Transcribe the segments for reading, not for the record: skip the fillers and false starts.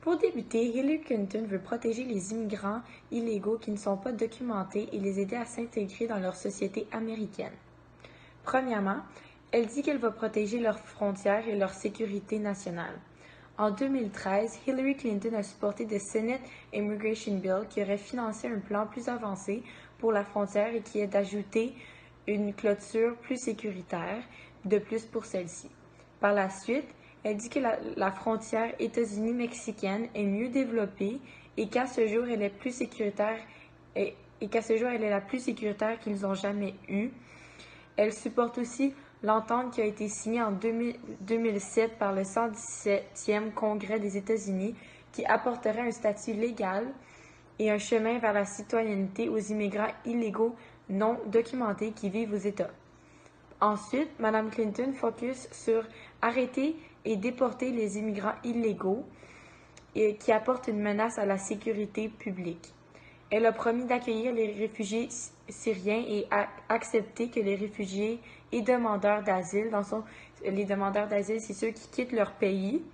Pour débuter, Hillary Clinton veut protéger les immigrants illégaux qui ne sont pas documentés et les aider à s'intégrer dans leur société américaine. Premièrement, elle dit qu'elle va protéger leurs frontières et leur sécurité nationale. En 2013, Hillary Clinton a supporté le Senate Immigration Bill qui aurait financé un plan plus avancé pour la frontière et qui est d'ajouter une clôture plus sécuritaire de plus pour celle-ci. Par la suite, elle dit que la frontière États-Unis-mexicaine est mieux développée et qu'à ce jour, elle est plus sécuritaire et qu'à ce jour, elle est la plus sécuritaire qu'ils ont jamais eue. Elle supporte aussi l'entente qui a été signée en 2007 par le 117e Congrès des États-Unis qui apporterait un statut légal et un chemin vers la citoyenneté aux immigrants illégaux non documentés qui vivent aux États. Ensuite, Mme Clinton focus sur arrêter et déporter les immigrants illégaux qui apportent une menace à la sécurité publique. Elle a promis d'accueillir les réfugiés syriens et accepter que les réfugiés et demandeurs d'asile, les demandeurs d'asile, c'est ceux qui quittent leur pays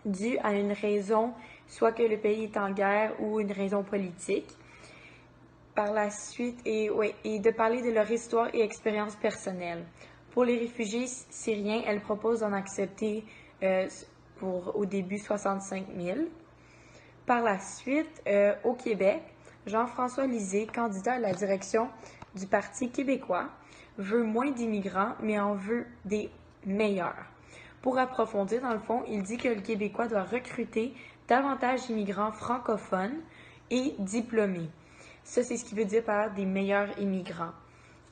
dû à une raison, soit que le pays est en guerre ou une raison politique. Par la suite, et de parler de leur histoire et expérience personnelle. Pour les réfugiés syriens, elle propose d'en accepter au début 65 000. Par la suite, au Québec, Jean-François Lisée, candidat à la direction du Parti québécois, veut moins d'immigrants, mais en veut des meilleurs. Pour approfondir, dans le fond, il dit que le Québécois doit recruter davantage d'immigrants francophones et diplômés. Ça, c'est ce qu'il veut dire par des meilleurs immigrants.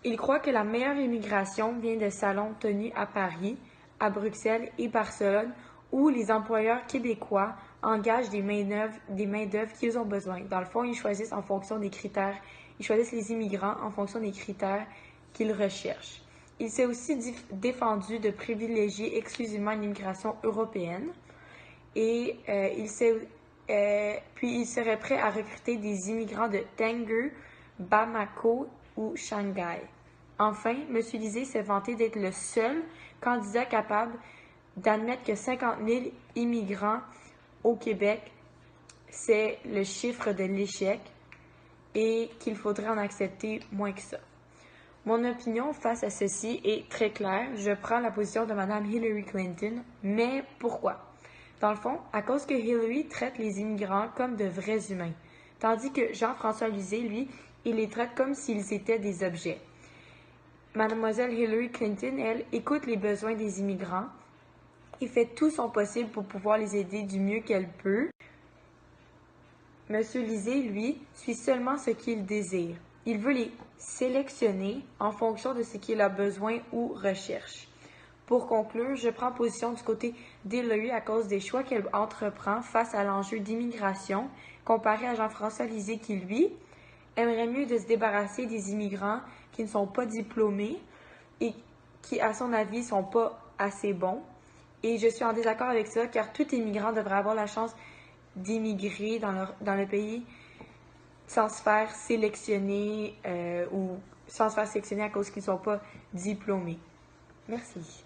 Il croit que la meilleure immigration vient de salons tenus à Paris, à Bruxelles et Barcelone, où les employeurs québécois engagent des main-d'œuvre qu'ils ont besoin. Dans le fond, ils choisissent en fonction des critères, ils choisissent les immigrants en fonction des critères qu'ils recherchent. Il s'est aussi défendu de privilégier exclusivement l'immigration européenne et puis il serait prêt à recruter des immigrants de Tanger, Bamako ou Shanghai. Enfin, M. Lisée s'est vanté d'être le seul candidat capable d'admettre que 50 000 immigrants au Québec, c'est le chiffre de l'échec et qu'il faudrait en accepter moins que ça. Mon opinion face à ceci est très claire. Je prends la position de Mme Hillary Clinton, mais pourquoi? Dans le fond, à cause que Hillary traite les immigrants comme de vrais humains, tandis que Jean-François Lisée, lui, il les traite comme s'ils étaient des objets. Mademoiselle Hillary Clinton, elle, écoute les besoins des immigrants et fait tout son possible pour pouvoir les aider du mieux qu'elle peut. Monsieur Lisée, lui, suit seulement ce qu'il désire. Il veut les sélectionner en fonction de ce qu'il a besoin ou recherche. Pour conclure, je prends position du côté d'Hillary à cause des choix qu'elle entreprend face à l'enjeu d'immigration, comparé à Jean-François Lisée qui, lui, aimerait mieux de se débarrasser des immigrants qui ne sont pas diplômés et qui, à son avis, ne sont pas assez bons. Et je suis en désaccord avec ça, car tout immigrant devrait avoir la chance d'immigrer dans le pays sans se faire sélectionner ou sans se faire sélectionner à cause qu'ils ne sont pas diplômés. Merci.